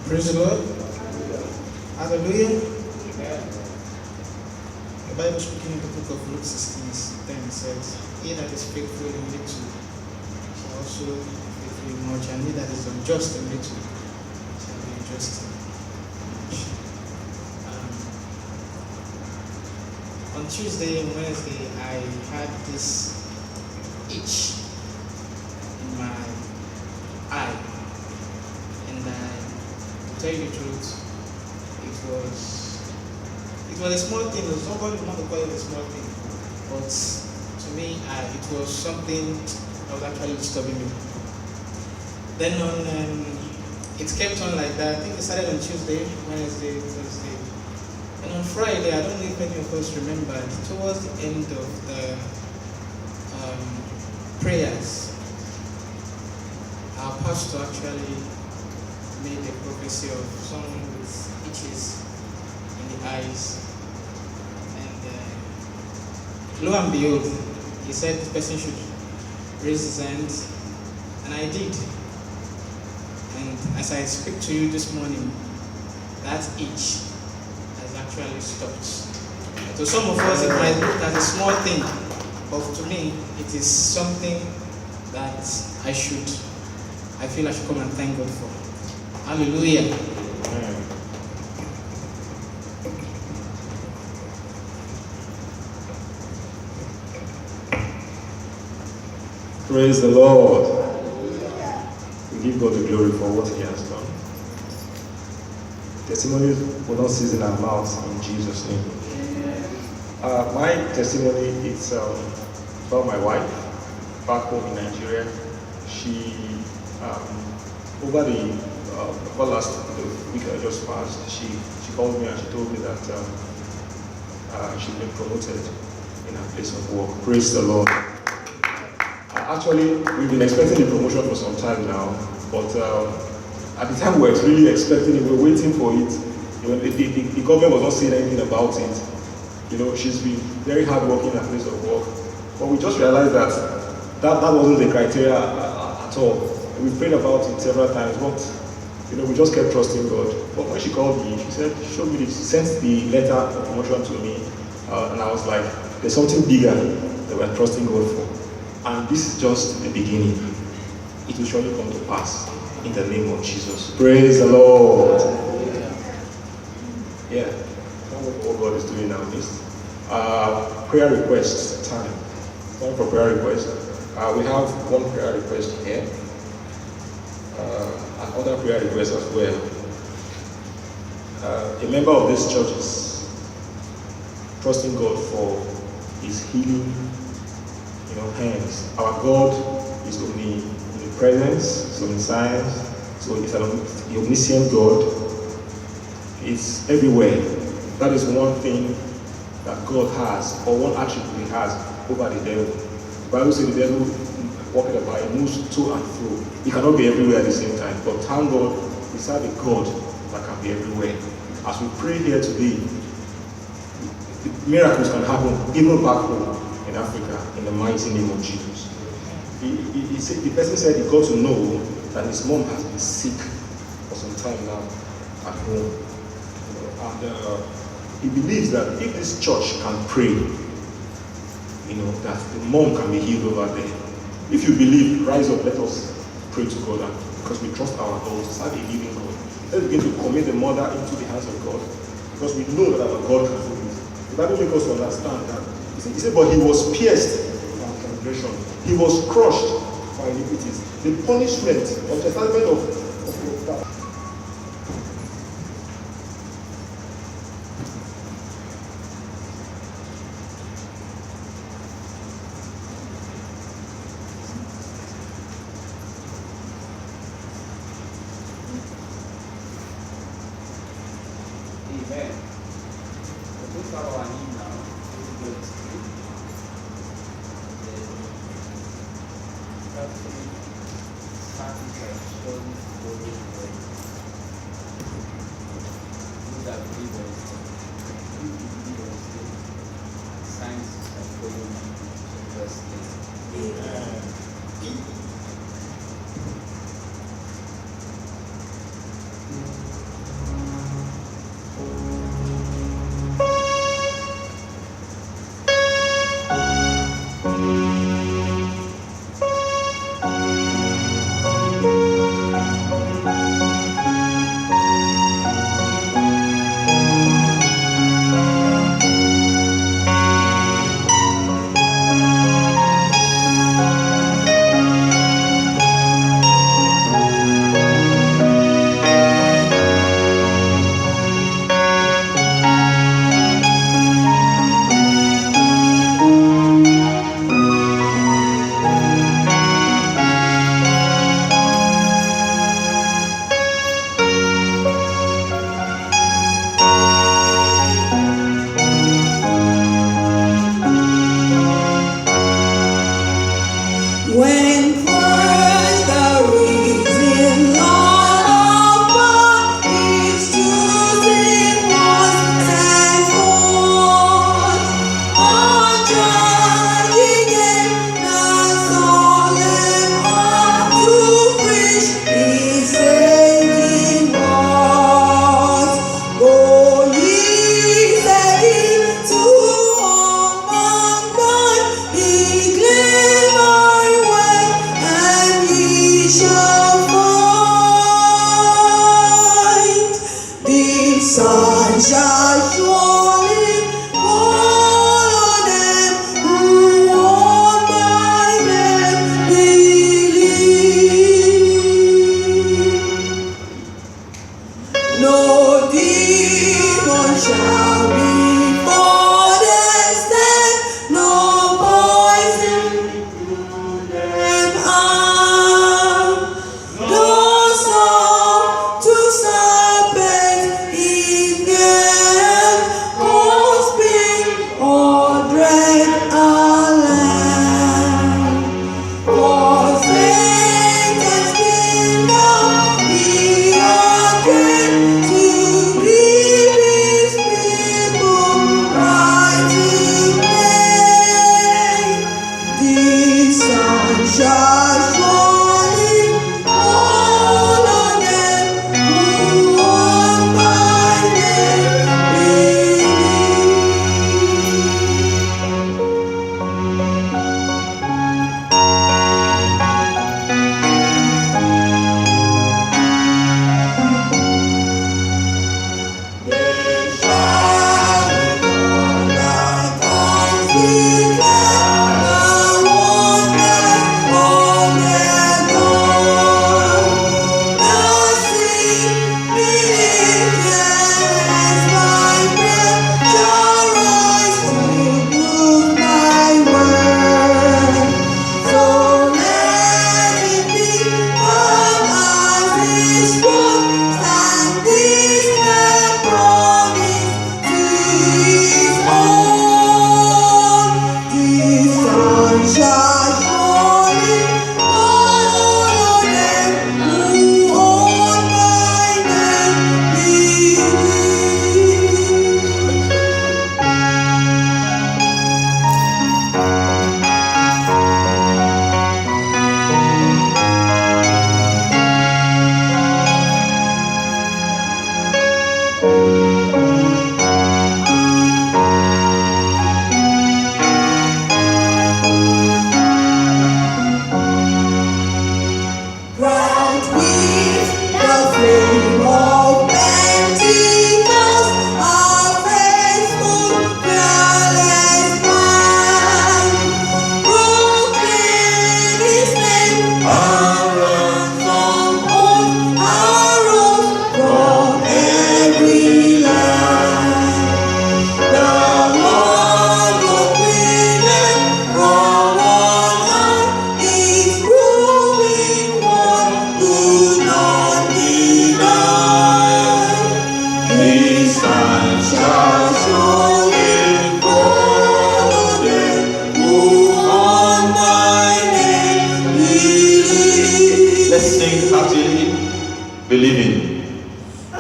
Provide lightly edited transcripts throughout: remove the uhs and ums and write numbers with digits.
Praise the Lord. Hallelujah. The Bible speaking in the book of Luke 16:10 says, "He that is faithful in little shall also be faithful in much, and he that is unjust in little shall be unjust in much." On Tuesday and Wednesday, I had this itch in my eye, and to tell you the truth, it was a small thing. Somebody want to call it a small thing, but to me, it was something that was actually disturbing me. Then it kept on like that. I think it started on Tuesday, Wednesday, Thursday, and on Friday. I don't know if any of us remember. Towards the end of the prayers, our pastor actually made a prophecy of someone with itches in the eyes, and lo and behold, he said the person should raise his hand, and I did. And as I speak to you this morning, that itch has actually stopped. To some of us, it might look as a small thing, but to me, it is something that I feel I should come and thank God for. Hallelujah. Praise the Lord. We give God the glory for what He has done. Testimonies will not cease in our mouths in Jesus' name. My testimony is about my wife back home in Nigeria. She, over the last week I just passed, she called me and she told me that she's been promoted in her place of work. Praise the Lord. Actually, we've been expecting the promotion for some time now, but at the time we were really expecting it, we were waiting for it. The government was not saying anything about it. She's been very hard working in her place of work, but we just realized that wasn't the criteria at all. We prayed about it several times, but we just kept trusting God. But when she called me, she said, she sent the letter of promotion to me, and I was like, there's something bigger that we're trusting God for. And this is just the beginning. It will surely come to pass in the name of Jesus. Praise the Lord. Yeah, what God is doing now is prayer requests time. Time for prayer requests. We have one prayer request here. And other prayer requests as well. A member of this church is trusting God for his healing hands. Our God is omnipresent, is omniscient, so he's an omniscient God. It's everywhere. That is one thing that God has, or one attribute he has over the devil. The Bible says the devil walking about, he moves to and fro. He cannot be everywhere at the same time. But thank God, we serve a God that can be everywhere. As we pray here today, miracles can happen even back home in Africa, in the mighty name of Jesus. The person said he got to know that his mom has been sick for some time now at home. And he believes that if this church can pray, that the mom can be healed over there. If you believe, rise up, let us pray to God, because we trust our God to serve a living God. Let's begin to commit the mother into the hands of God, because we know that our God can do it. The Bible makes us understand that. He said, but he was pierced for our transgression. He was crushed for iniquities. The punishment of the chastisement of that. Amen. Let's have our hymn now.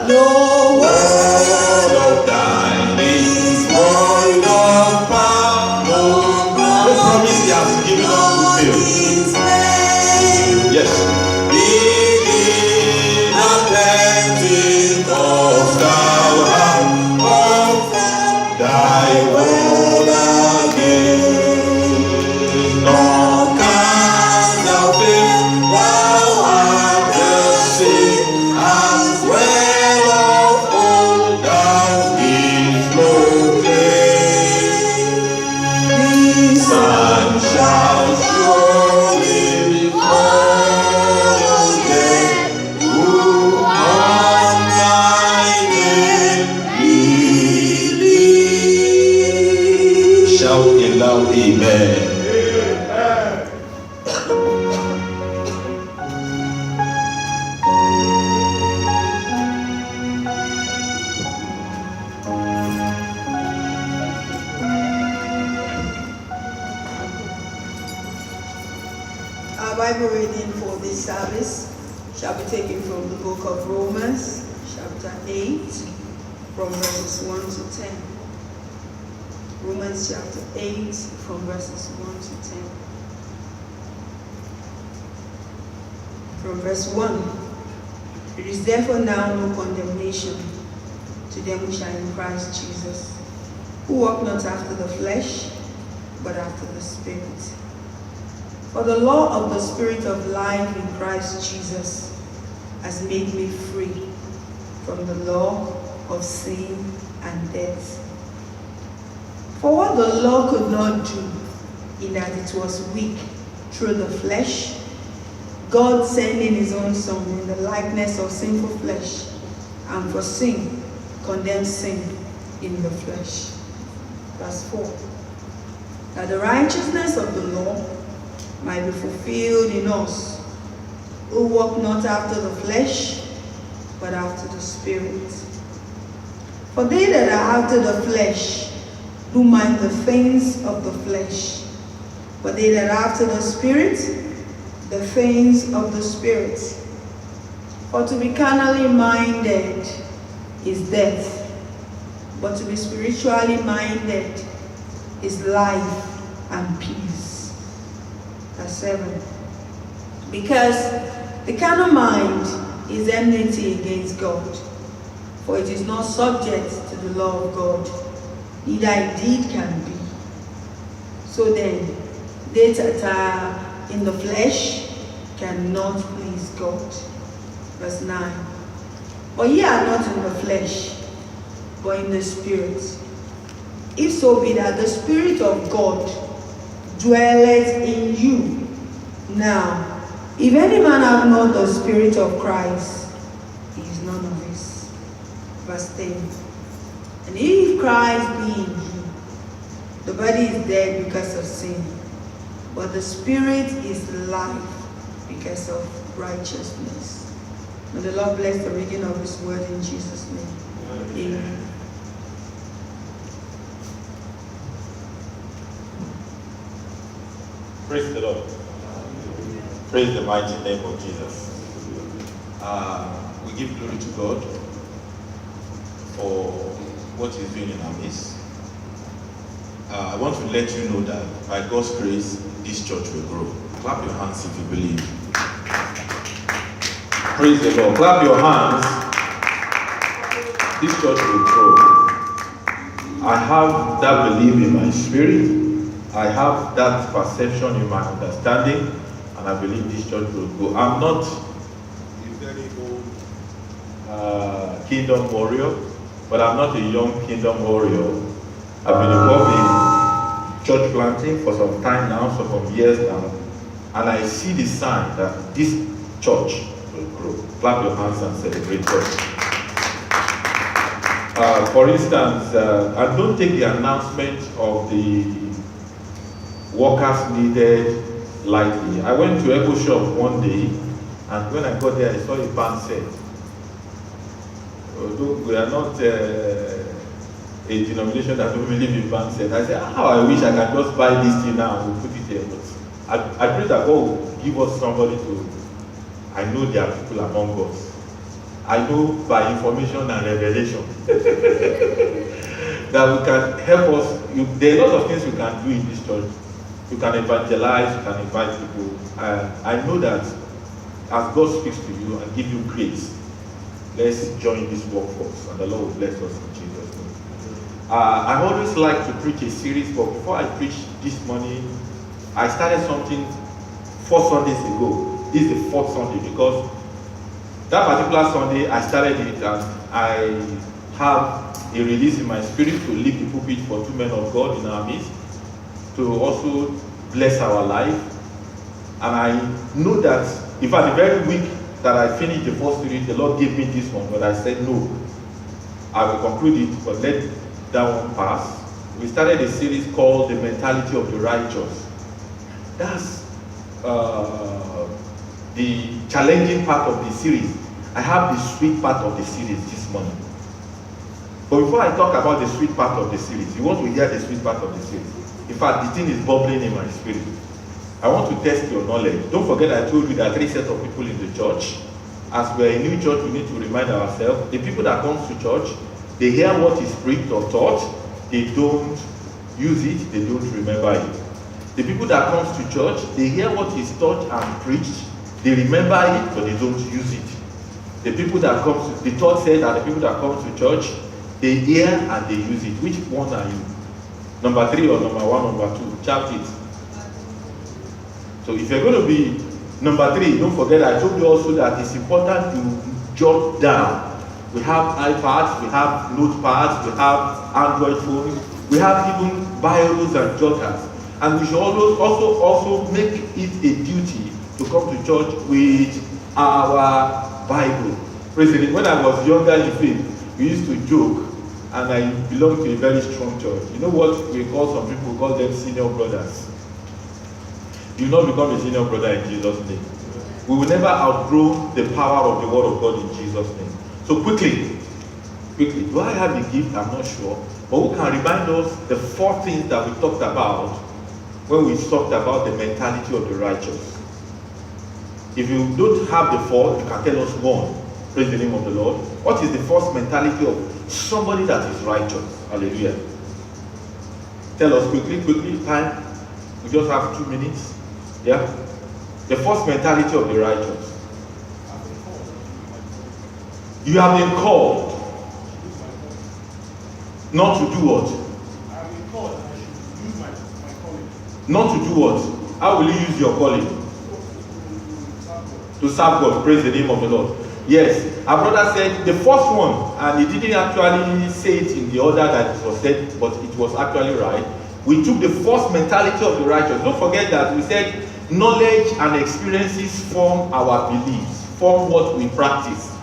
No word of thine is void of power. No promise he has given us to fulfill. Yes. Begin at Pentecost, thou hast confirmed thy word again. Nor can thou fail, thou art the same as well of old, thou didst proclaim. The sun shall surely follow them who on thy name believe. Shout a loud amen. Our Bible reading for this service shall be taken from the book of Romans, chapter 8, from verses 1 to 10. Romans chapter 8, from verses 1 to 10. From verse 1. It is therefore now no condemnation to them which are in Christ Jesus, who walk not after the flesh, but after the Spirit. For the law of the Spirit of life in Christ Jesus has made me free from the law of sin and death. For what the law could not do, in that it was weak through the flesh, God sending his own Son in the likeness of sinful flesh, and for sin, condemned sin in the flesh. Verse 4. That the righteousness of the law might be fulfilled in us, who walk not after the flesh, but after the Spirit. For they that are after the flesh do mind the things of the flesh, but they that are after the Spirit, the things of the Spirit. For to be carnally minded is death, but to be spiritually minded is life and peace. Verse 7. Because the carnal mind is enmity against God, for it is not subject to the law of God, neither indeed can be. So then, they that are in the flesh cannot please God. Verse 9. But ye are not in the flesh, but in the Spirit. If so be that the Spirit of God dwelleth in you. Now, if any man have not the Spirit of Christ, he is none of his. Verse 10. And if Christ be in you, the body is dead because of sin, but the Spirit is life because of righteousness. May the Lord bless the reading of his word in Jesus' name. Amen. Praise the Lord. Praise the mighty name of Jesus. We give glory to God for what he's doing in our midst. I want to let you know that by God's grace, this church will grow. Clap your hands if you believe. Praise the Lord. Clap your hands. This church will grow. I have that belief in my spirit. I have that perception in my understanding, and I believe this church will grow. I'm not a very old kingdom warrior, but I'm not a young kingdom warrior. I've been involved in church planting for some time now, so some years now, and I see the sign that this church will grow. Clap your hands and celebrate church. For instance, I don't take the announcement of the workers needed lightly. I went to Echo Shop one day, and when I got there, I saw a band set. Although we are not a denomination that don't believe in band set, I said, how I wish I can just buy this thing now and we'll put it here. But I pray that God will give us somebody to, I know there are people among us. I know by information and revelation that we can help us. There are a lot of things you can do in this church. You can evangelize, you can invite people. I know that as God speaks to you and give you grace, let's join this workforce, and the Lord will bless us in Jesus' name. I always like to preach a series, but before I preach this morning, I started something 4 Sundays ago. This is the 4th Sunday, because that particular Sunday I started it, and I have a release in my spirit to leave the pulpit for 2 men of God in our midst, to also bless our life. And I know that, in fact, the very week that I finished the first series, the Lord gave me this one, but I said no, I will conclude it, but let that one pass. We started a series called The Mentality of the Righteous. That's the challenging part of the series. I have the sweet part of the series this morning. But before I talk about the sweet part of the series, you want to hear the sweet part of the series. In fact, the thing is bubbling in my spirit. I want to test your knowledge. Don't forget I told you there are 3 sets of people in the church. As we're a new church, we need to remind ourselves, the people that come to church, they hear what is preached or taught, they don't use it, they don't remember it. The people that come to church, they hear what is taught and preached, they remember it, but they don't use it. The people that come to, the third set are the people that come to church, they hear and they use it. Which one are you? Number 3 or number 1, number 2? Shout it. So if you're going to be number 3, don't forget I told you also that it's important to jot down. We have iPads, we have notepads, we have Android phones, we have even Bibles and jotters. And we should also make it a duty to come to church with our Bible. Praise the Lord. When I was younger in faith, we used to joke, and I belong to a very strong church. You know what we call some people? We call them senior brothers. You will not become a senior brother in Jesus' name. We will never outgrow the power of the word of God in Jesus' name. So quickly, do I have a gift? I'm not sure. But who can remind us the 4 things that we talked about when we talked about the mentality of the righteous? If you don't have the 4, you can tell us 1. Praise the name of the Lord. What is the first mentality of somebody that is righteous? Hallelujah. Tell us quickly, time. We just have 2 minutes. Yeah? The first mentality of the righteous. You have been called not to do what? I have been called and I should use my calling. Not to do what? How will you use your calling? To serve God. Praise the name of the Lord. Yes, our brother said the first one, and he didn't actually say it in the order that it was said, but it was actually right. We took the first mentality of the righteous. Don't forget that we said knowledge and experiences form our beliefs, form what we practice.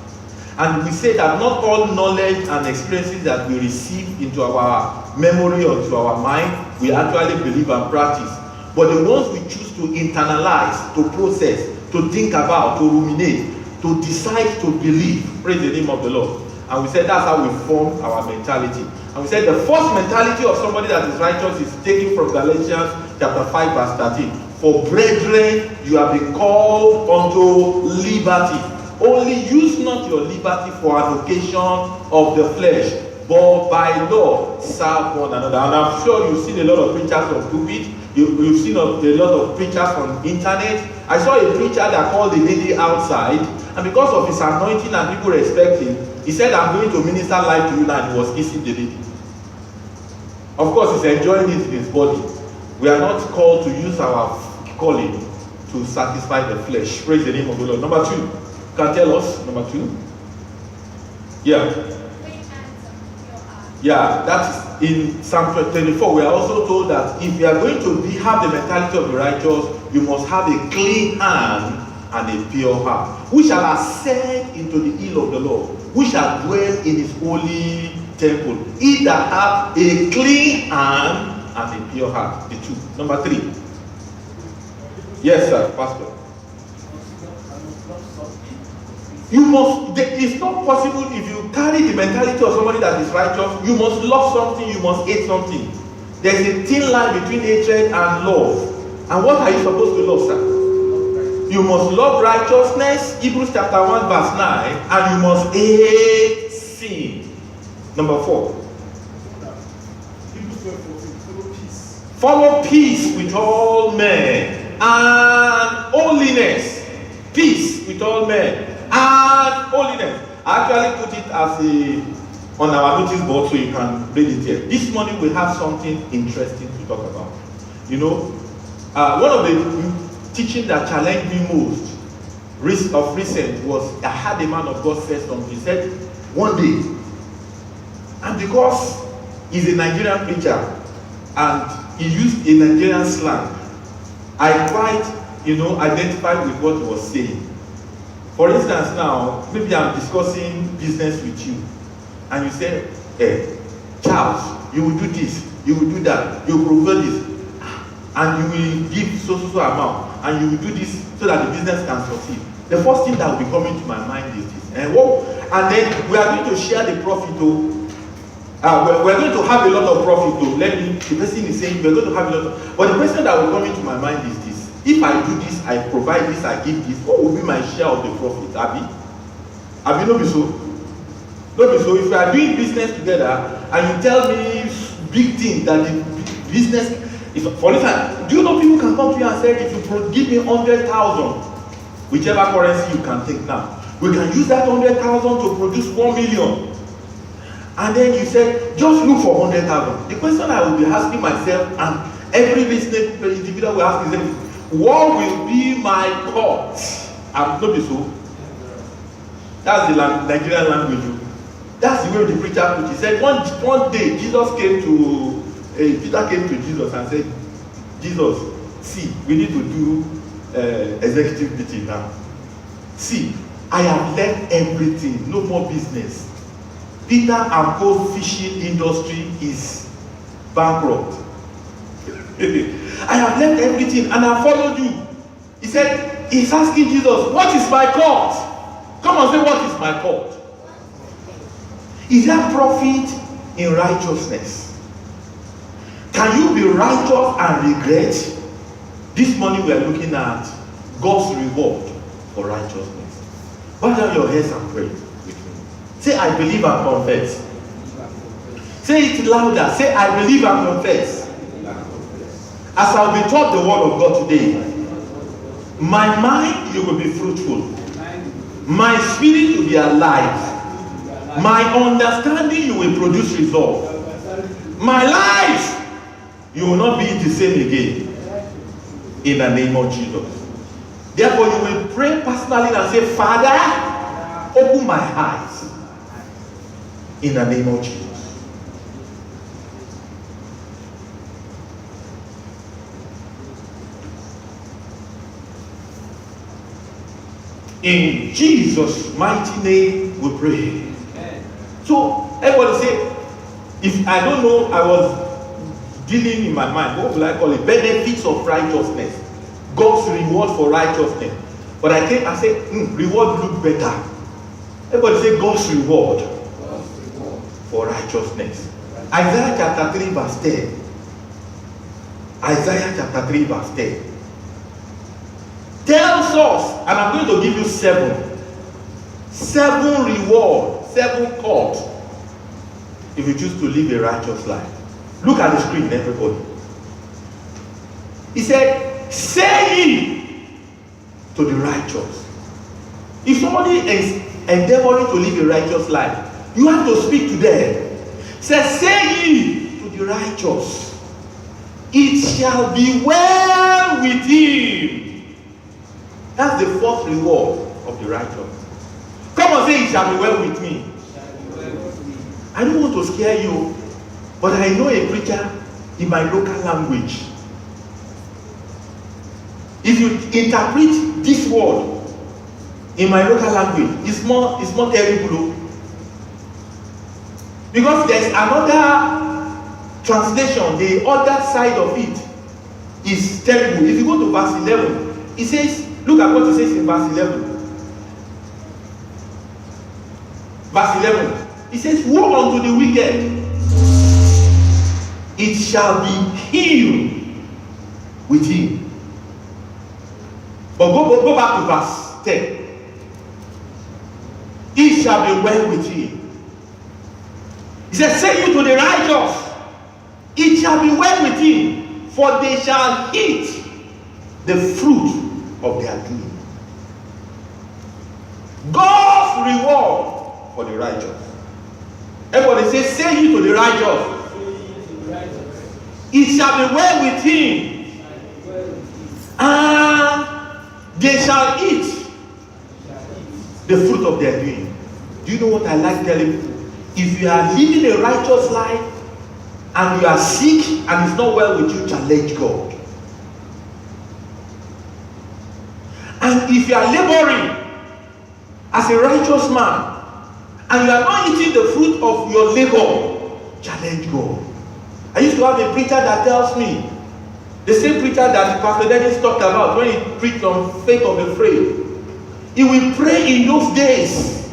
And we say that not all knowledge and experiences that we receive into our memory or to our mind, we actually believe and practice. But the ones we choose to internalize, to process, to think about, to ruminate, to decide to believe, praise the name of the Lord. And we said that's how we form our mentality. And we said the first mentality of somebody that is righteous is taken from Galatians chapter 5 verse 13. For brethren, you have been called unto liberty. Only use not your liberty for an occasion of the flesh, but by law serve one another. And I'm sure you've seen a lot of preachers on pulpit. You've seen a lot of preachers on internet. I saw a preacher that called the lady outside, and because of his anointing and people respect him, he said, I'm going to minister life to you now, and he was kissing the lady. Of course, he's enjoying it in his body. We are not called to use our calling to satisfy the flesh. Praise the name of the Lord. Number 2. Can tell us, number 2? Yeah. Yeah, that is in Psalm 24. We are also told that if you are going to have the mentality of the righteous, you must have a clean hand and a pure heart. Who shall ascend into the hill of the Lord? Who shall dwell in his holy temple? He that hath a clean hand and a pure heart. The 2. Number 3. Yes, sir, Pastor. You must, it's not possible if you carry the mentality of somebody that is righteous, you must love something, you must hate something. There's a thin line between hatred and love. And what are you supposed to love, sir? you must love righteousness, Hebrews chapter 1 verse 9, and you must hate sin. Number 4. Hebrews 12:14, follow peace. Follow peace with all men and holiness. Peace with all men and holiness. I actually put it as on our notice board so you can read it here. This morning we have something interesting to talk about. You know, one of the teaching that challenged me most of recent was I had a man of God say something. He said one day, and because he's a Nigerian preacher and he used a Nigerian slang, I quite, identified with what he was saying. For instance, now maybe I'm discussing business with you, and you say, Charles, you will do this, you will do that, you will provide this, and you will give so amount, and you will do this so that the business can succeed. The first thing that will be coming to my mind is this. And then we are going to share the profit. We're going to have a lot of profit. The person is saying we're going to have a lot of, but the question that will come into my mind is this. If I do this, I provide this, I give this, what will be my share of the profit? Abi, no be so? No be so. If we are doing business together and you tell me big things that the business, for instance, do you know people can come to you and say, if you give me 100,000, whichever currency you can take now, we can use that 100,000 to produce 1 million. And then you said, just look for 100,000. The question I will be asking myself, and every listening individual will ask himself, what will be my cost? I'm not so. That's the Nigerian language. That's the way the preacher put it. He said one day Peter came to Jesus and said, Jesus, see, we need to do executive meeting now. See, I have left everything, no more business. Peter and Co. fishing industry is bankrupt. I have left everything and I followed you. He said, he's asking Jesus, what is my cost? Come and say, what is my cost? Is there profit in righteousness? Can you be righteous and regret? This morning we are looking at God's reward for righteousness. Bow down your heads and pray with me. Say, I believe and confess. Say it louder. Say, I believe and confess. As I'll be taught the word of God today, my mind, you will be fruitful. My spirit will be alive. My understanding, you will produce results. My life, you will not be the same again. In the name of Jesus. Therefore, you will pray personally and say, Father, open my eyes. In the name of Jesus. In Jesus' mighty name we pray. So, everybody say, if I don't know, I was dealing in my mind, what will I call it? Benefits of righteousness. God's reward for righteousness. But I came and said, reward look better. Everybody say God's reward for righteousness. Isaiah chapter 3 verse 10. Isaiah chapter 3 verse 10. Tells us, and I'm going to give you 7 reward, 7 court if you choose to live a righteous life. Look at the screen, everybody. He said, say ye to the righteous. If somebody is endeavoring to live a righteous life, you have to speak to them. Say ye to the righteous, it shall be well with him. That's the first reward of the righteous. Come and say, it shall be well with me. I don't want to scare you, but I know a preacher in my local language. If you interpret this word in my local language, it's more terrible. Because there's another translation, the other side of it is terrible. If you go to verse 11, it says, look at what it says in verse 11. Verse 11. It says, woe unto the wicked, it shall be healed with him. But But go back to verse 10. It shall be well with him. He says, say you to the righteous, it shall be well with him, for they shall eat the fruit of their doing. God's reward for the righteous. Everybody say you to the righteous, it shall be well with him, and they shall eat the fruit of their doing. Do you know what I like telling you? If you are living a righteous life and you are sick and it's not well with you, challenge God. And if you are laboring as a righteous man and you are not eating the fruit of your labor, challenge God. I used to have a preacher that tells me, the same preacher that Pastor Dennis talked about when he preached on faith of the frail. He will pray in those days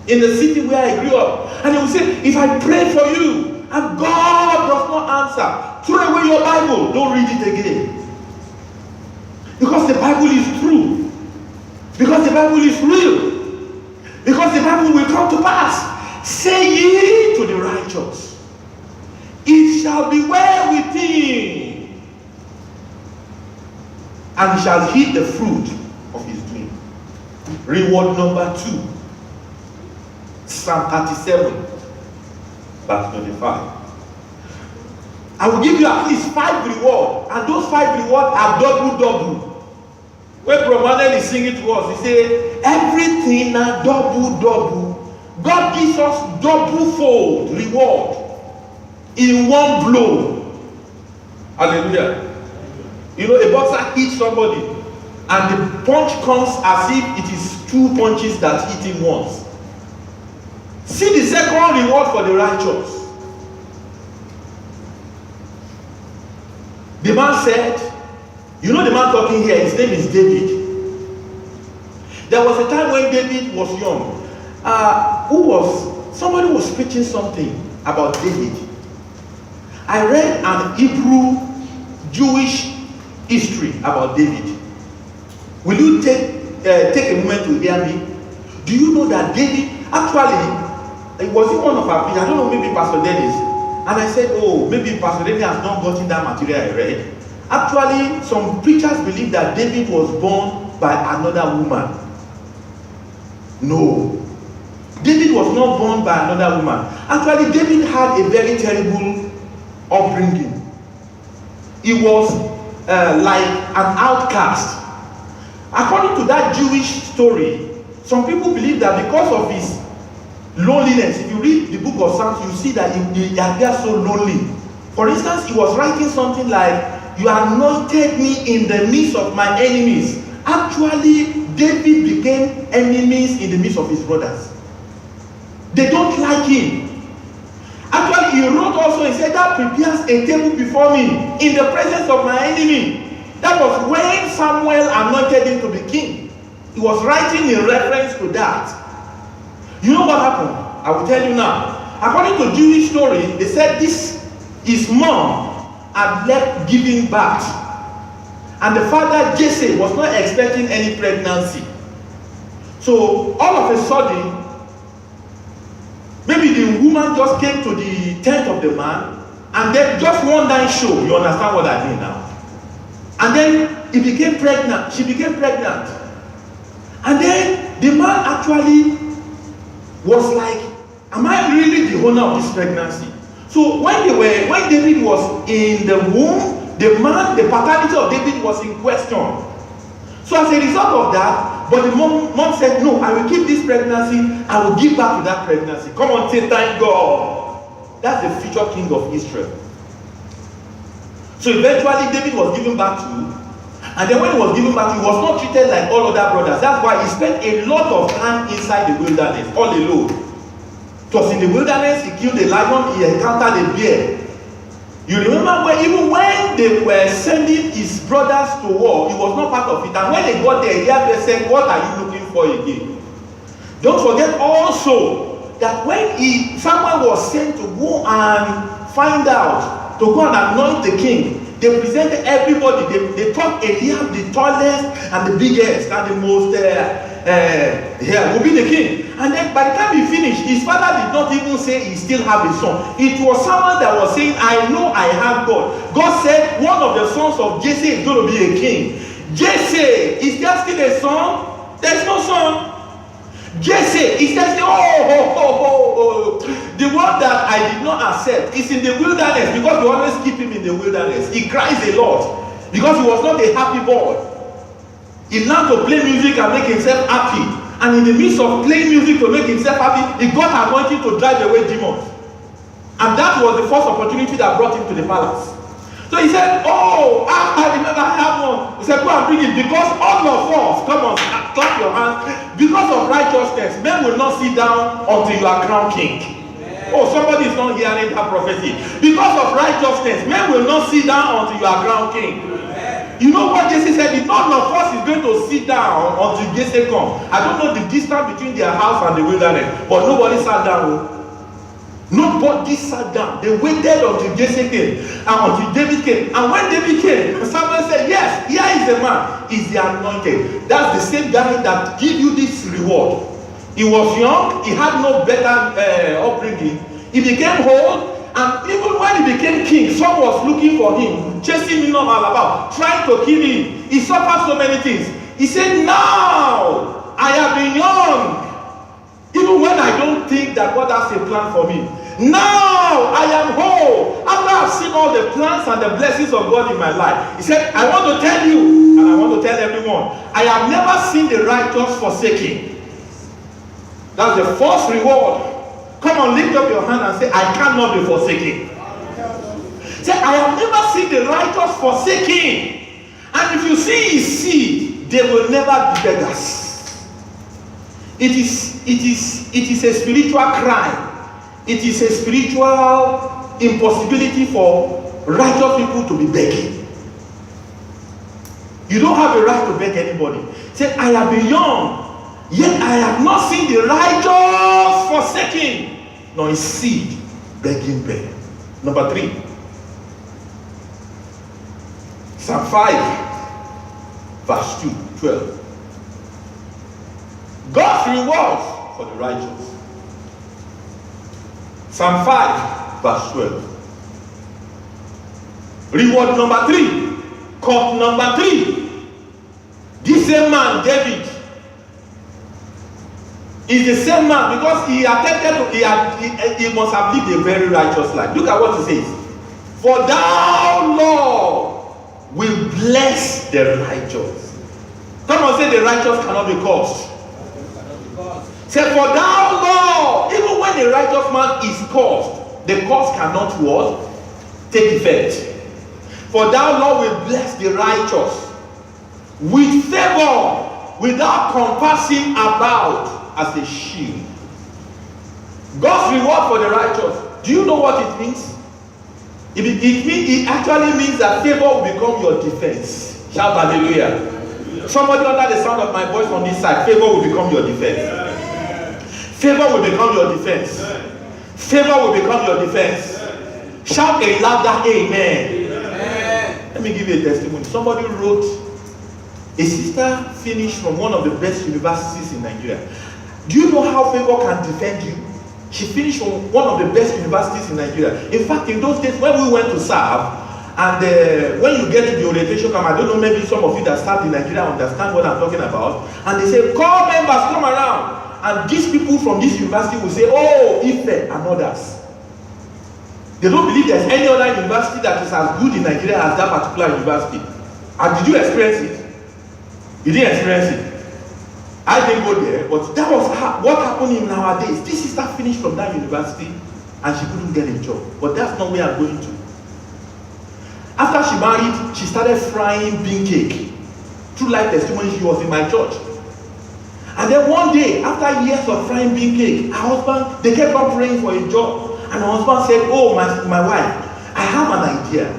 in the city where I grew up. And he will say, if I pray for you and God does not answer, throw away your Bible. Don't read it again. Because the Bible is true. Because the Bible is real. Because the Bible will come to pass. Say ye to the righteous, it shall be well with him, and he shall eat the fruit of his doing. Reward number 2. Psalm 37, verse 25. I will give you at least 5 rewards, and those 5 rewards are double. When Brahmanel is singing to us, he says, everything are double. God gives us double-fold reward in one blow. Hallelujah. You know, a boxer hits somebody, and the punch comes as if it is 2 punches that hit him once. See the second reward for the righteous. The man said, you know the man talking here, his name is David. There was a time when David was young. Somebody was preaching something about David. I read an Hebrew Jewish history about David. Will you take a moment to hear me? Do you know that David, actually, it was in one of our preachers, I don't know, maybe Pastor Dennis. And I said, oh, maybe Pastor Dennis has not gotten that material I read. Actually, some preachers believe that David was born by another woman. No. David was not born by another woman. Actually, David had a very terrible upbringing. He was like an outcast. According to that Jewish story, some people believe that because of his loneliness, if you read the book of Psalms, you see that he appears so lonely. For instance, he was writing something like, you anointed me in the midst of my enemies. Actually, David became enemies in the midst of his brothers. They don't like him. Actually, he wrote also, he said, that prepares a table before me in the presence of my enemy. That was when Samuel anointed him to be king. He was writing in reference to that. You know what happened? I will tell you now. According to Jewish story, they said his mom had left giving birth, and the father Jesse was not expecting any pregnancy. So all of a sudden, maybe the woman just came to the tent of the man, and then just one night show. You understand what I mean now? And then he became pregnant. She became pregnant, and then the man actually was like, am I really the owner of this pregnancy? So when David was in the womb, the paternity of David was in question. So as a result of that, but the mom said, no, I will keep this pregnancy, I will give back to that pregnancy. Come on, say thank God. That's the future king of Israel. So eventually David was given back to, and then when he was given back to, he was not treated like all other brothers. That's why he spent a lot of time inside the wilderness, all alone. It was in the wilderness, he killed a lion, he encountered a bear. You remember even when they were sending his brothers to war, he was not part of it. And when they got there, they said, what are you looking for again? Don't forget also that when Samuel was sent to go and find out, to go and anoint the king, They presented everybody. They thought Eliab, the tallest and the biggest and the most, will be the king. And then by the time he finished, his father did not even say he still have a son. It was someone that was saying, I know I have God. God said one of the sons of Jesse is going to be a king. Jesse, is there still a son? There's no son. Jesse, he says, the one that I did not accept is in the wilderness, because we always keep him in the wilderness. He cries a lot because he was not a happy boy. He learned to play music and make himself happy. And in the midst of playing music to make himself happy, he got anointing to drive away demons. And that was the first opportunity that brought him to the palace. So he said, I remember I have one. He said, go and bring it, because all of us, come on, clap your hands. Because of righteousness, men will not sit down until you are crowned king. Amen. Oh, somebody is not hearing that prophecy. Because of righteousness, men will not sit down until you are crowned king. Amen. You know what Jesse said? None of us is going to sit down until Jesse comes. I don't know the distance between their house and the wilderness, but nobody sat down. Nobody sat down. They waited until Jesse came and until David came. And when David came, someone said, yes, here is the man. He's the anointed. That's the same guy that give you this reward. He was young. He had no better upbringing. He became old. And even when he became king, some was looking for him, chasing him all about, trying to kill him. He suffered so many things. He said, now I have been young. Even when I don't think that God has a plan for me. Now I am whole. After I've seen all the plans and the blessings of God in my life. He said, I want to tell you, and I want to tell everyone, I have never seen the righteous forsaken. That's the first reward. Come on, lift up your hand and say, I cannot be forsaken. Say, I have never seen the righteous forsaken. And if you see his seed, they will never be beggars. It is a spiritual crime. It is a spiritual impossibility for righteous people to be begging. You don't have a right to beg anybody. Say, I have been young, yet I have not seen the righteous forsaken, nor his seed begging bread. Number 3. Psalm 5, verse 12. God's rewards for the righteous. Psalm 5, verse 12. Reward number 3. Cup number 3. This same man, David, is the same man because he attempted to, he must have lived a very righteous life. Look at what he says. For thou, Lord, will bless the righteous. Come on, say the righteous cannot be cursed. Say, for thou, Lord, even when a righteous man is cursed, the curse cannot what? Take effect. For thou, Lord, will bless the righteous with favor, without compassing about as a shield. God's reward for the righteous. Do you know what it means? It actually means that favor will become your defense. Shout hallelujah. Somebody under the sound of my voice on this side, favor will become your defense. Favor will become your defense. Favor will become your defense. Shout a louder amen. Let me give you a testimony. Somebody wrote, a sister finished from one of the best universities in Nigeria. Do you know how favor can defend you? She finished from one of the best universities in Nigeria. In fact, in those days when we went to serve, and when you get to the orientation camp, I don't know, maybe some of you that served in Nigeria understand what I'm talking about. And they say, call members, come around. And these people from this university will say, oh, Ife and others. They don't believe there's any other university that is as good in Nigeria as that particular university. And did you experience it? You didn't experience it. I didn't go there, but that was what happened in nowadays. This sister finished from that university and she couldn't get a job. But that's not where I'm going to. After she married, she started frying bean cake. True life testimony, she was in my church. And then one day, after years of frying bean cake, her husband, they kept on praying for a job. And her husband said, oh, my wife, I have an idea.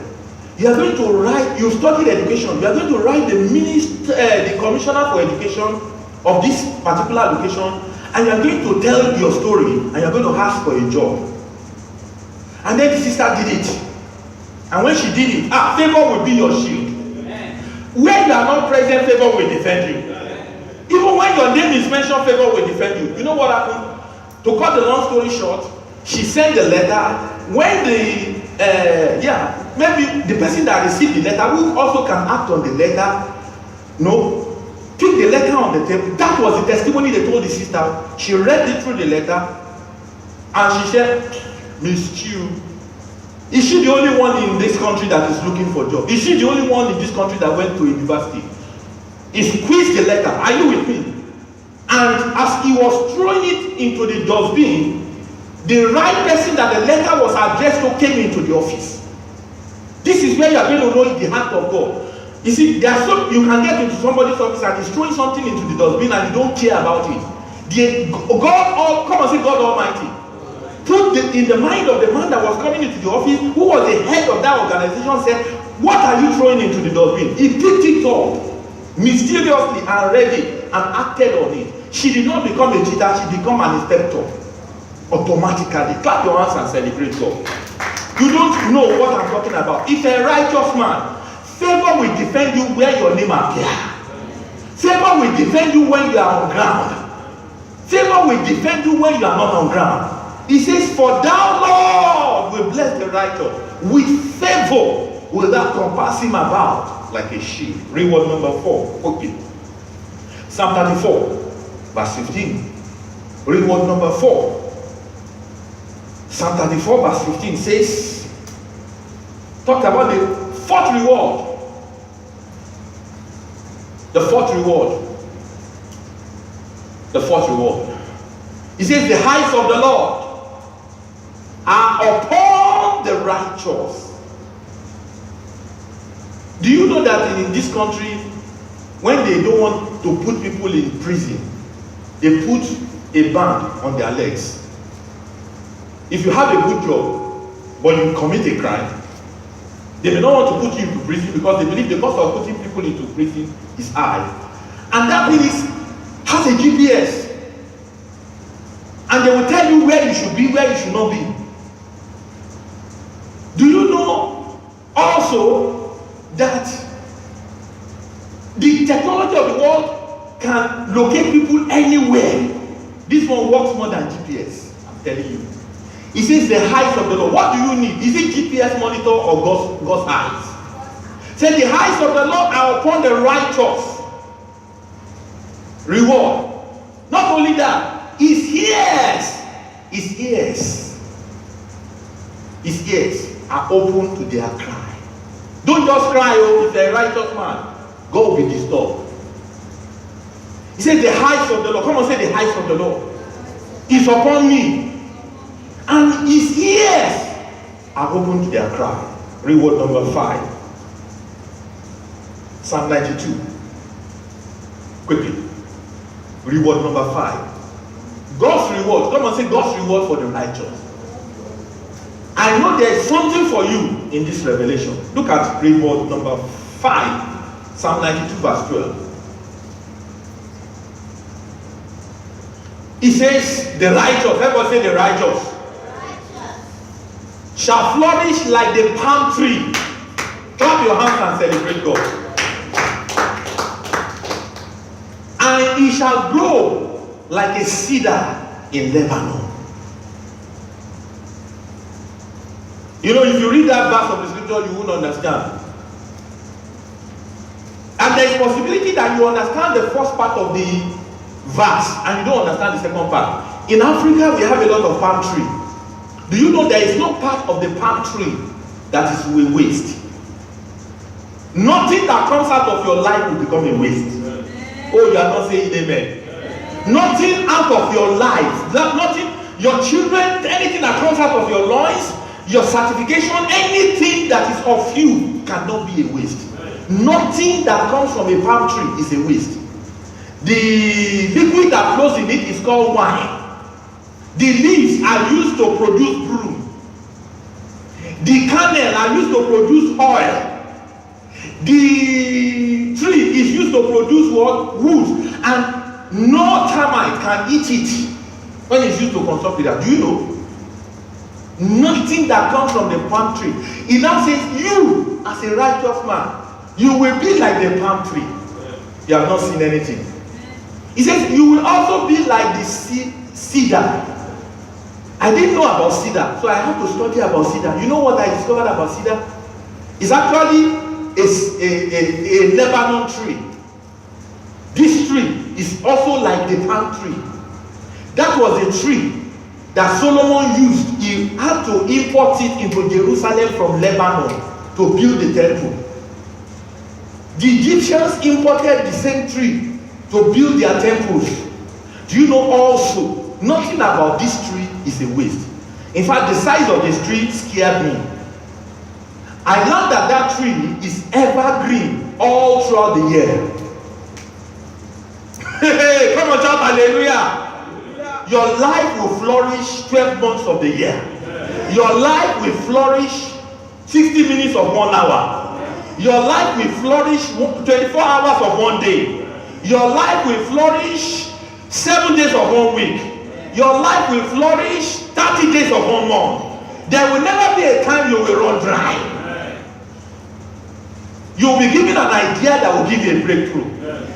You are going to write, you studied education, you are going to write the commissioner for education of this particular location, and you are going to tell your story, and you are going to ask for a job. And then the sister did it. And when she did it, favor will be your shield. Where you are not present, favor will defend you. Even when your name is mentioned, favor will defend you. You know what happened? To cut the long story short, she sent the letter. When maybe the person that received the letter, who also can act on the letter, pick the letter on the table. That was the testimony they told the sister. She read it through the letter, and she said, Miss Chu, is she the only one in this country that is looking for a job? Is she the only one in this country that went to university? He squeezed the letter. Are you with me? And as he was throwing it into the dustbin, the right person that the letter was addressed to came into the office. This is where you are going to know the hand of God. You see, you can get into somebody's office and he's throwing something into the dustbin and you don't care about it. Come and say God Almighty. Put in the mind of the man that was coming into the office, who was the head of that organization, said, what are you throwing into the dustbin? He picked it up mysteriously and read it and acted on it. She did not become a cheater, she became an inspector. Automatically. Clap your hands and celebrate God. You don't know what I'm talking about. It's a righteous man. Favor will defend you where your name appears. Favor will defend you when you are on ground. Favor will defend you when you are not on ground. He says, for thou, Lord, will bless the righteous. With favor will thou compass him about like a shield. Read word number 4. Okay. Psalm 34, verse 15. Read word number 4. Psalm 34, verse 15 says, talk about the fourth reward. The fourth reward. The fourth reward. He says, the eyes of the Lord are upon the righteous. Do you know that in this country, when they don't want to put people in prison, they put a band on their legs? If you have a good job, but you commit a crime, they may not want to put you into prison because they believe the cost of putting people into prison is high. And that place has a GPS. And they will tell you where you should be, where you should not be. Do you know also that the technology of the world can locate people anywhere? This one works more than GPS, I'm telling you. He says the eyes of the Lord. What do you need? Is it GPS monitor or God's eyes? Say the eyes of the Lord are upon the righteous. Reward. Not only that, his ears are open to their cry. Don't just cry, oh, if they're a righteous man. God will be disturbed. He said the eyes of the Lord. Come on, say the eyes of the Lord is upon me. And his ears are open to their cry. Reward number 5. Psalm 92. Quickly. Reward number 5. God's reward. Come and say God's reward for the righteous. I know there is something for you in this revelation. Look at reward number 5. Psalm 92 verse 12. It says the righteous. Everybody say the righteous. Shall flourish like the palm tree. Clap your hands and celebrate God. And he shall grow like a cedar in Lebanon. You know, if you read that verse of the scripture, you won't understand. And there is possibility that you understand the first part of the verse and you don't understand the second part. In Africa, we have a lot of palm tree. Do you know there is no part of the palm tree that is a waste? Nothing that comes out of your life will become a waste. Oh, you are not saying amen. Nothing out of your life, nothing, your children, anything that comes out of your loins, your certification, anything that is of you cannot be a waste. Nothing that comes from a palm tree is a waste. The liquid that flows in it is called wine. The leaves are used to produce broom. The kernel are used to produce oil. The tree is used to produce what? Wood. And no termite can eat it when it's used to construct it. Do you know? Nothing that comes from the palm tree. He now says, you as a righteous man, you will be like the palm tree. You have not seen anything. He says, you will also be like the cedar. I didn't know about cedar, so I had to study about cedar. You know what I discovered about cedar? It's actually a Lebanon tree. This tree is also like the palm tree. That was a tree that Solomon used. He had to import it into Jerusalem from Lebanon to build the temple. The Egyptians imported the same tree to build their temples. Do you know also, nothing about this tree is a waste. In fact, the size of this tree scared me. I learned that that tree is evergreen all throughout the year. Hey, come on, shout hallelujah. Your life will flourish 12 months of the year. Your life will flourish 60 minutes of 1 hour. Your life will flourish 24 hours of 1 day. Your life will flourish 7 days of 1 week. Your life will flourish 30 days of 1 month. There will never be a time you will run dry. You will be given an idea that will give you a breakthrough.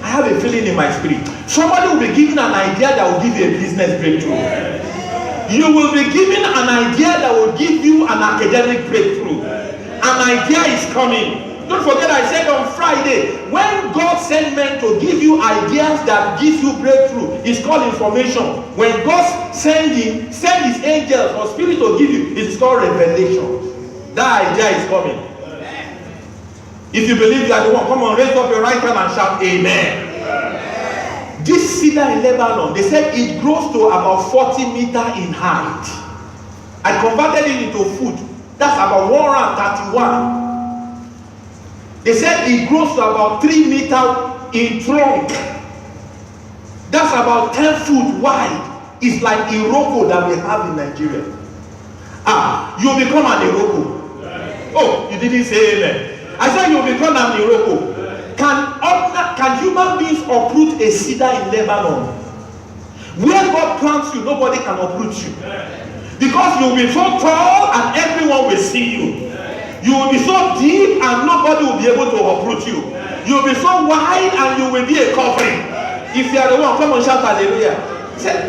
I have a feeling in my spirit. Somebody will be given an idea that will give you a business breakthrough. You will be given an idea that will give you an academic breakthrough. An idea is coming. Don't forget I said on Friday, when God sent men to give you ideas that give you breakthrough, it's called information. When God send his angels or spirit to give you, it is called revelation. That idea is coming. If you believe you are the one, come on, raise up your right hand and shout amen. This cedar in Lebanon, they said it grows to about 40 meters in height. I converted it into foot. That's about 131. They said it grows to about 3 meters in trunk. That's about 10 foot wide. It's like Iroko that we have in Nigeria. You become an Iroko. Oh, you didn't say amen. I said you become an Iroko. Can human beings uproot a cedar in Lebanon? Where God plants you, nobody can uproot you. Because you will be so tall and everyone will see you. You will be so deep and nobody will be able to uproot you. You will be so wide and you will be a covering. If you are the one, come on, shout hallelujah.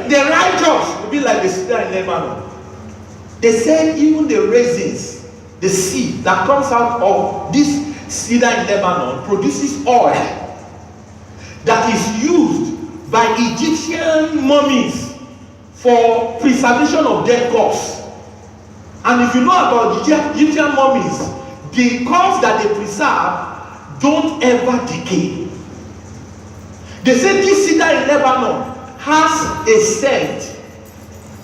The righteous will be like the cedar in Lebanon. They said even the raisins, the seed that comes out of this cedar in Lebanon produces oil that is used by Egyptian mummies for preservation of dead corpses. And if you know about Egyptian mummies, the corpses that they preserve don't ever decay. They say this cedar in Lebanon has a scent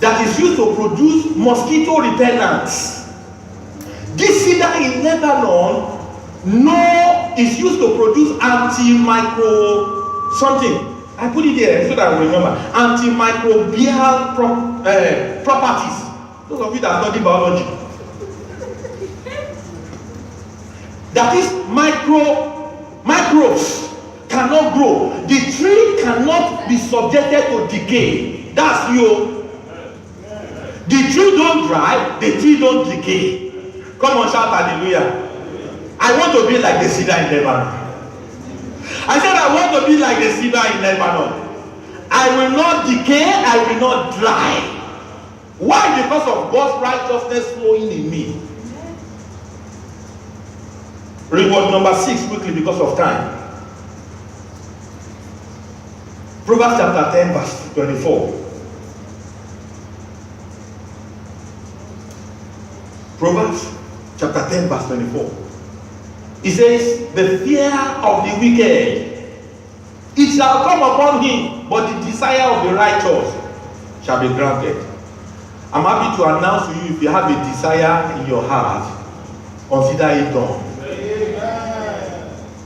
that is used to produce mosquito repellents. This cedar in Lebanon is used to produce antimicro something. I put it there so that I remember. Antimicrobial properties. Those of you that study biology. That is microbes cannot grow. The tree cannot be subjected to decay. That's you. The tree don't dry, the tree don't decay. Come on, shout hallelujah. I want to be like the cedar in Lebanon. I said I want to be like the cedar in Lebanon. I will not decay, I will not dry. Why? Because of God's righteousness flowing in me. Reward number 6 quickly because of time. Proverbs chapter 10 verse 24. Proverbs chapter 10 verse 24. It says, the fear of the wicked, it shall come upon him, but the desire of the righteous shall be granted. I'm happy to announce to you, if you have a desire in your heart, consider it done.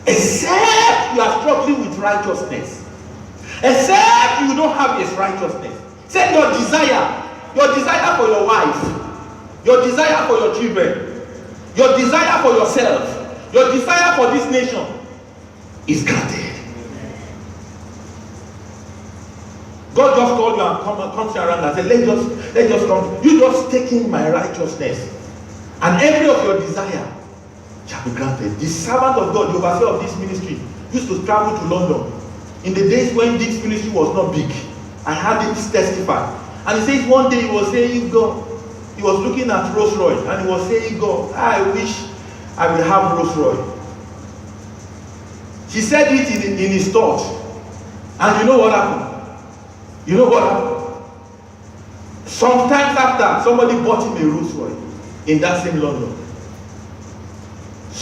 Except you are struggling with righteousness. Except you don't have this righteousness. Say your desire for your wife, your desire for your children, your desire for yourself, your desire for this nation is granted. God just called you comes around and says, let's just come. You just taking my righteousness, and every of your desire shall be granted. The servant of God, the overseer of this ministry, used to travel to London in the days when this ministry was not big. I had him testify, and he says one day he was saying, God, he was looking at Rolls Royce, and he was saying, God, I wish I will have Rolls Royce. He said it in his thought, and you know what happened? You know what happened? Sometimes after, somebody bought him a Rolls Royce in that same London.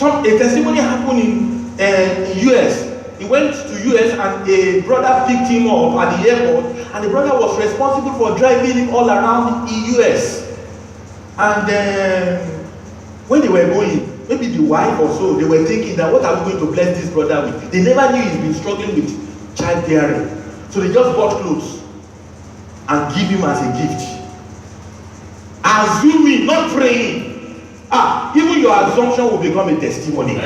A testimony happened in US. He went to US and a brother picked him up at the airport, and the brother was responsible for driving him all around the US. And when they were going, maybe the wife or so, they were thinking that what are we going to bless this brother with? They never knew he's been struggling with childbearing. So they just bought clothes and give him as a gift. Assuming, not praying. Even your assumption will become a testimony.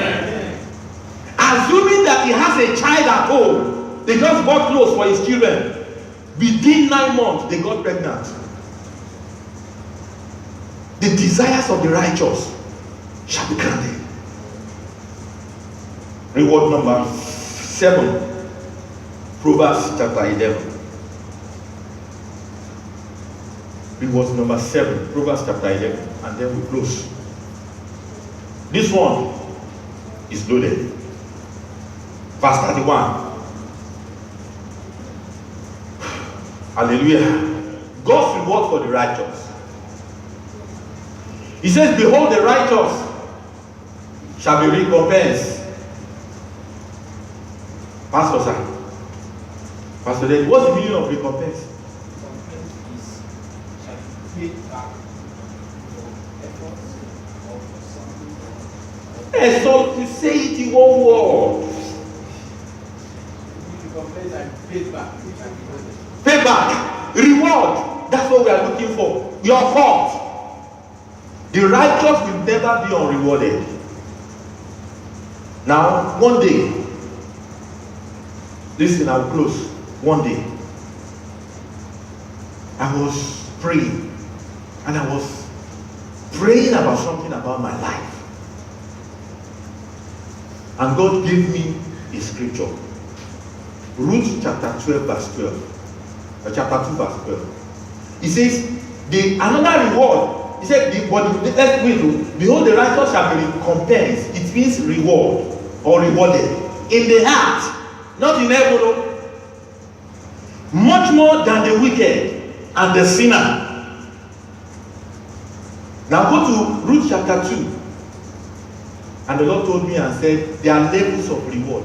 Assuming that he has a child at home, they just bought clothes for his children. Within 9 months, they got pregnant. The desires of the righteous shall be granted. Reward number 7, Proverbs chapter 11. Reward number 7, Proverbs chapter 11, and then we close. This one is loaded. Verse 31. Hallelujah. God's reward for the righteous. He says, behold, the righteous shall be recompensed. Pastor, sir. Pastor, then what's the meaning of recompense? Recompense is shall be paid back for efforts or for something. So to say it in one word. Recompense and paid back. Payback, reward. That's what we are looking for. Your fault. The righteous will never be unrewarded. Now, one day, listen, I'll close. One day, I was praying, and I was praying about something about my life. And God gave me a scripture. Ruth chapter 12 verse 12. Chapter 2 verse 12. He says, another reward. He said, let's wait. Behold, the righteous shall be recompensed. It means reward or rewarded. In the heart, not in heaven. Much more than the wicked and the sinner. Now go to Ruth chapter 2. And the Lord told me and said, there are levels of reward.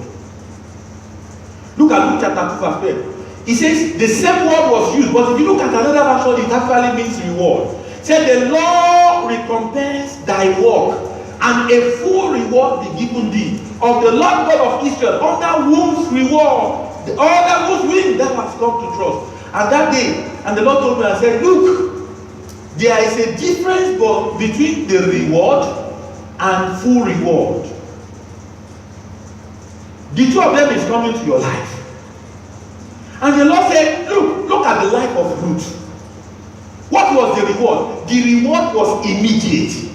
Look at Luke chapter 2 verse 12. He says the same word was used, but if you look at another version, it actually means reward. It said the Lord recompense thy work, and a full reward be given thee of the Lord God of Israel, under whose reward, under whose wing thou hast come to trust. And that day, and the Lord told me and said, look, there is a difference between the reward and full reward. The two of them is coming to your life. And the Lord said, look at the life of Ruth. What was the reward? The reward was immediate.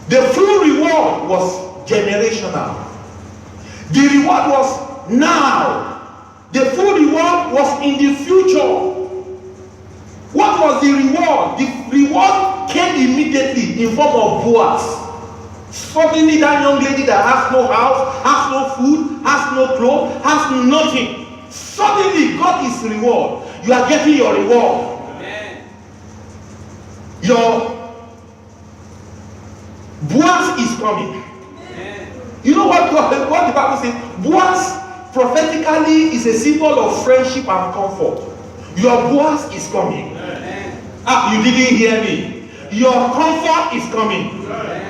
The full reward was generational. The reward was now. The full reward was in the future. What was the reward? The reward came immediately in form of Boaz. Suddenly that young lady that has no house, has no food, has no clothes, has nothing. Suddenly God is reward. You are getting your reward. Amen. Your Boaz is coming. Amen. You know what the Bible says? Boaz prophetically is a symbol of friendship and comfort. Your Boaz is coming. Amen. You didn't hear me. Your comfort is coming. Amen.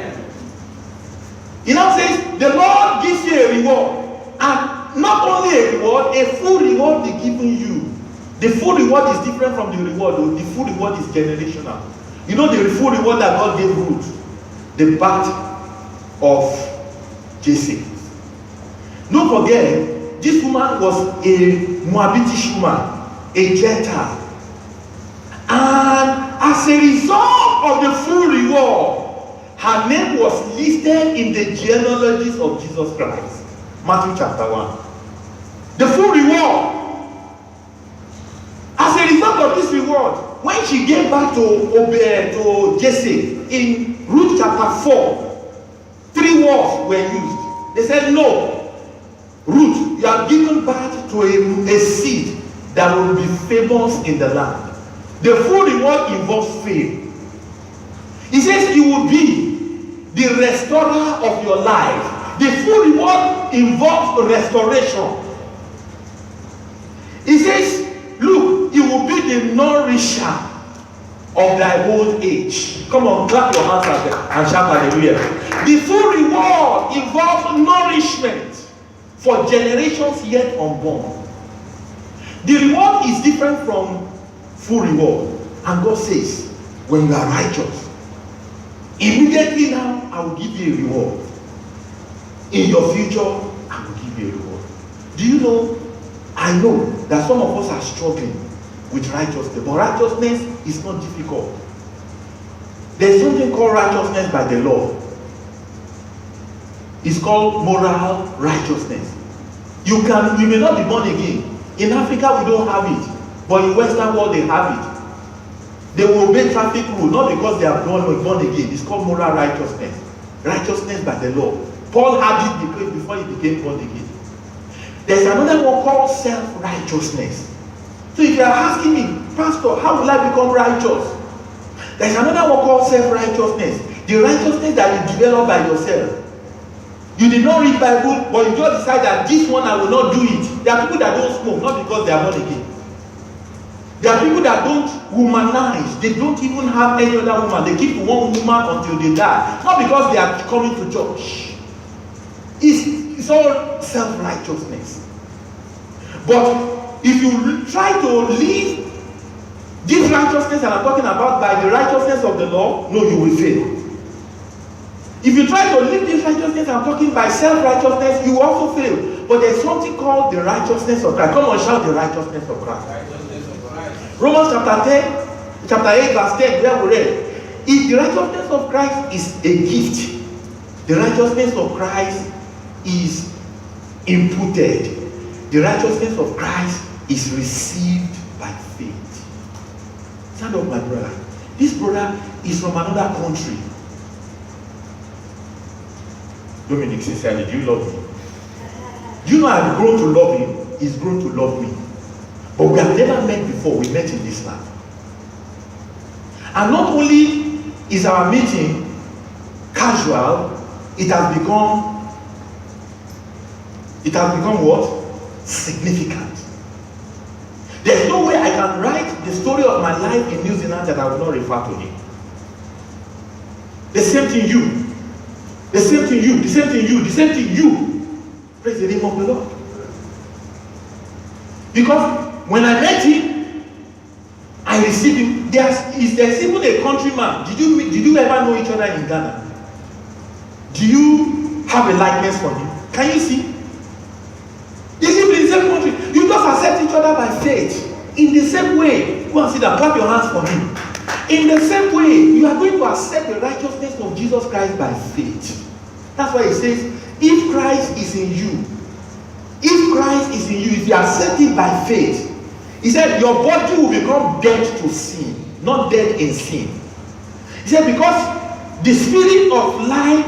He now says, the Lord gives you a reward. And not only a reward, a full reward is given you. The full reward is different from the reward. The full reward is generational. You know the full reward that God gave Ruth? The birth of Jesse. Don't forget, this woman was a Moabitish woman. a Gentile. And as a result of the full reward, her name was listed in the genealogies of Jesus Christ. Matthew chapter 1. The full reward. As a result of this reward, when she gave back to Jesse in Ruth chapter 4, 3 words were used. They said, no, Ruth, you have given birth to a seed that will be famous in the land. The full reward involves faith. He says you will be the restorer of your life. The full reward involves restoration. He says, look, you will be the nourisher of thy old age. Come on, clap your hands and shout hallelujah. The full reward involves nourishment for generations yet unborn. The reward is different from full reward. And God says, when you are righteous, immediately now, I will give you a reward. In your future, I will give you a reward. Do you know, I know that some of us are struggling with righteousness, but righteousness is not difficult. There's something called righteousness by the law. It's called moral righteousness. You may not be born again. In Africa, we don't have it. But in Western world, they have it. They will obey traffic rules, not because they are born again. It's called moral righteousness. Righteousness by the law. Paul had it before he became born again. There's another one called self-righteousness. So if you are asking me, Pastor, how will I become righteous? There's another one called self-righteousness. The righteousness that you develop by yourself. You did not read Bible, but you just decide that this one I will not do it. There are people that don't smoke, not because they are born again. There are people that don't womanize. They don't even have any other woman. They keep one woman until they die. Not because they are coming to church. It's all self-righteousness. But if you try to live this righteousness that I'm talking about by the righteousness of the law, no, you will fail. If you try to live this righteousness I'm talking by self-righteousness, you will also fail. But there's something called the righteousness of Christ. Come on, shout the righteousness of Christ. Romans chapter 8, verse 10, where we read, if the righteousness of Christ is a gift, the righteousness of Christ is imputed. The righteousness of Christ is received by faith. Stand up, my brother. This brother is from another country. Dominic, sincerely, do you love me? Do you know I've grown to love him? He's grown to love me. But we have never met before. We met in this land. And not only is our meeting casual, it has become what? Significant. There's no way I can write the story of my life in New Zealand that I will not refer to him. The same thing you. The same thing you. The same thing you. The same thing you. Praise the name of the Lord. Because when I met him, I received him. There's even a countryman. Did you ever know each other in Ghana? Do you have a likeness for him? Can you see? He's even in the same country. You just accept each other by faith. In the same way, go and sit down, clap your hands for him. In the same way, you are going to accept the righteousness of Jesus Christ by faith. That's why it says, if Christ is in you, if Christ is in you, if you accept it by faith, he said your body will become dead to sin, not dead in sin. He said because the spirit of life,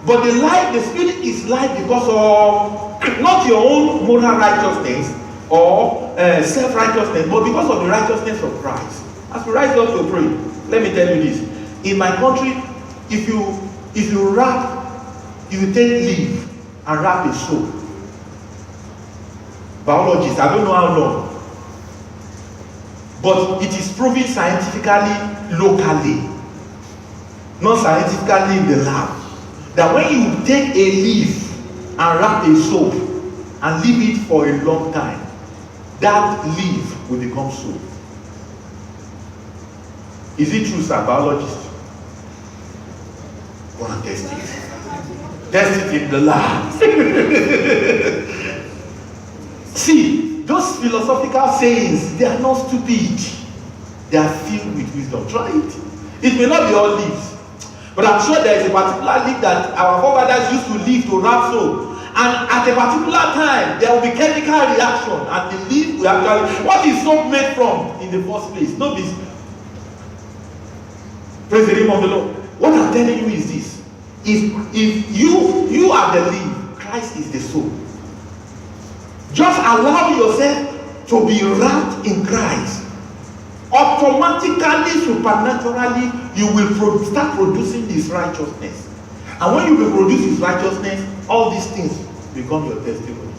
but the spirit is life because of not your own moral righteousness or self-righteousness, but because of the righteousness of Christ. As we rise up to pray, let me tell you this. In my country, if you take leaf and wrap a soap, biologists, I don't know how long, but it is proven scientifically locally, not scientifically in the lab, that when you take a leaf and wrap a soap and leave it for a long time, that leaf will become soap. Is it true, sir, biologist? Go and test it. Test it in the lab. See, those philosophical sayings, they are not stupid. They are filled with wisdom. Try it. It may not be all leaves, but I'm sure there is a particular leaf that our forefathers used to leave to wrap soap. And at a particular time, there will be chemical reaction, and the leaf will actually. What is soap made from in the first place? No business. Praise the name of the Lord. What I'm telling you is this: if you are the leaf, Christ is the soap. Just allow yourself to be wrapped in Christ. Automatically, supernaturally, you will start producing His righteousness. And when you will produce His righteousness, all these things become your testimony.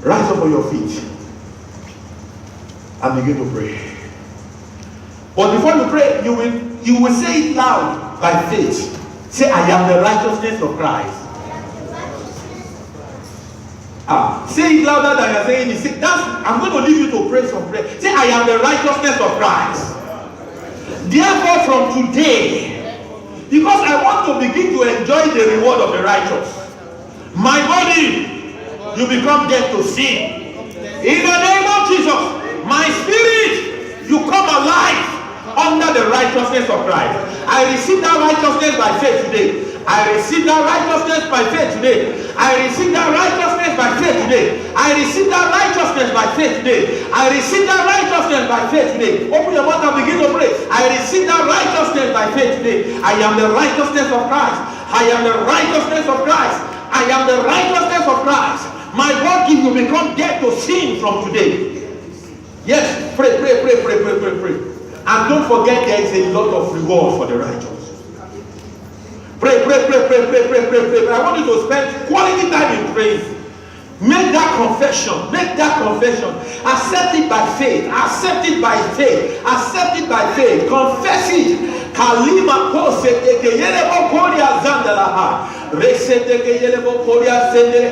Rise up on your feet and begin to pray. But before you pray, you will say it loud by faith. Say, I am the righteousness of Christ. Say it louder than you're saying it. I'm going to leave you to pray some prayer. Say, I am the righteousness of Christ. Therefore, from today, because I want to begin to enjoy the reward of the righteous, my body, you become dead to sin. In the name of Jesus, my spirit, you come alive under the righteousness of Christ. I receive that righteousness by faith today. I receive that righteousness by faith today. I receive that righteousness by faith today. I receive that righteousness by faith today. I receive that righteousness by faith today. Open your mouth and begin to pray. I receive that righteousness by faith today. I am the righteousness of Christ. I am the righteousness of Christ. I am the righteousness of Christ. My body will become dead to sin from today. Yes, pray. And don't forget there is a lot of reward for the righteous. Pray. I want you to spend quality time in praise. Make that confession. Accept it by faith. Accept it by faith. Accept it by faith. Confess it. Kalima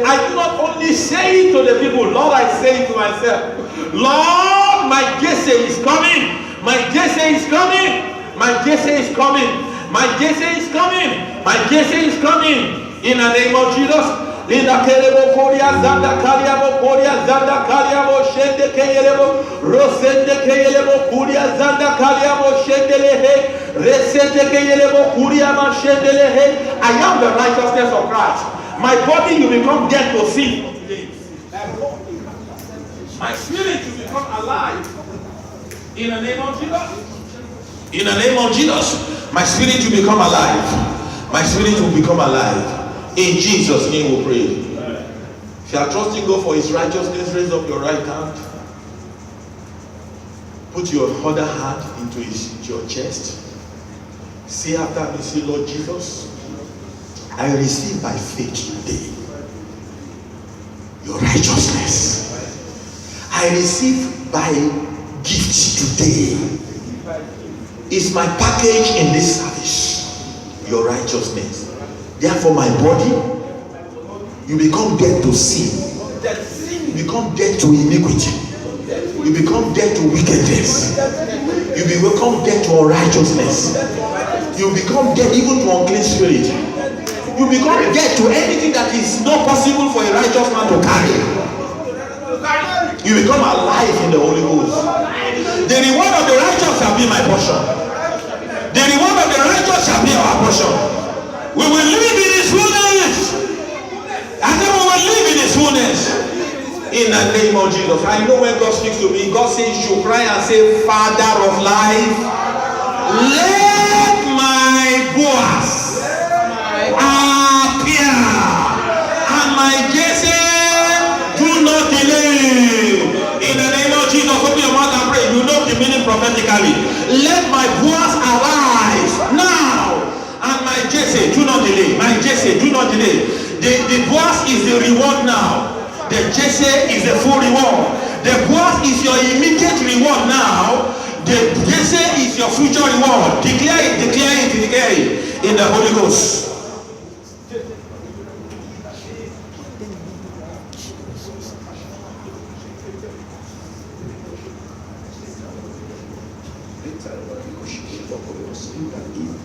I do not only say it to the people, Lord, I say it to myself. Lord, my Jesse is coming. My Jesse is coming. My Jesse is coming. My Jesse is coming. My Jesse is coming. In the name of Jesus. Linda Kelebo Korea Zanda Kaliabo Korea Zanda Kaliabo Shende Kelebo Rosende Kelebo Korea Zanda Kaliabo Shendelehe Resende Kelebo Korea Mashendelehe. I am the righteousness of Christ. My body you become dead to sin. My spirit you become alive. In the name of Jesus. In the name of Jesus. My spirit will become alive. My spirit will become alive. In Jesus' name we pray. If you are trusting God for His righteousness, raise up your right hand. Put your other hand into your chest. Say after me, say, Lord Jesus, I receive by faith today your righteousness. I receive by gift today. Is my package in this service your righteousness. Therefore my body, you become dead to sin. You become dead to iniquity. You become dead to wickedness. You become dead to unrighteousness. You become dead even to unclean spirit. You become dead to anything that is not possible for a righteous man to carry. You become alive in the Holy Ghost. The reward of the righteous shall be my portion. The reward of the righteous shall be our portion. We will live in His fullness. And then we will live in His fullness. In the name of Jesus. I know when God speaks to me, God says, you cry and say, Father of life, let my Boaz appear. And my Jesse, do not delay. In the name of Jesus, open your mouth and pray. You know the meaning prophetically. Let my Boaz arise now. And my Jesse, do not delay. My Jesse, do not delay. The Boaz is the reward now. The Jesse is the full reward. The Boaz is your immediate reward now. The Jesse is your future reward. Declare it in the Holy Ghost.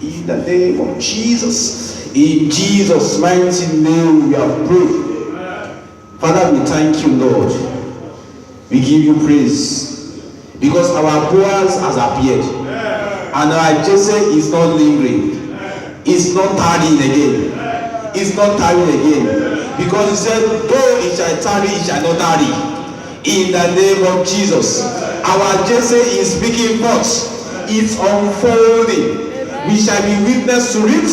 In the name of Jesus, in Jesus' mighty name we have prayed. Father, we thank you, Lord. We give you praise. Because our Boaz has appeared. And our Jesse is not lingering. It's not tarrying again. It's not tarrying again. Because he said, though it shall tarry, it shall not tarry. In the name of Jesus. Our Jesse is speaking forth. It's unfolding. We shall be witness to it.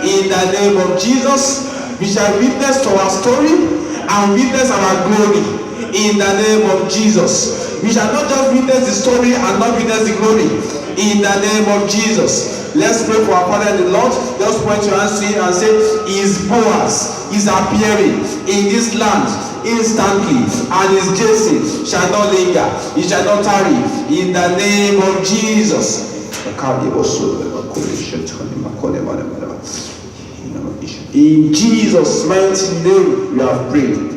In the name of Jesus. We shall witness to our story and witness our glory. In the name of Jesus. We shall not just witness the story and not witness the glory. In the name of Jesus. Let's pray for our Father in the Lord. Just point your hands to him and say, his Boaz is appearing in this land instantly, and his Jesse shall not linger. He shall not tarry. In the name of Jesus. In Jesus' mighty name we have prayed.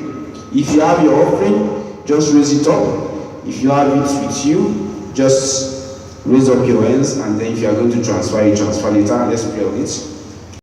If you have your offering, just raise it up. If you have it with you, just raise up your hands, and then if you are going to transfer it, transfer later. Let's pray on it.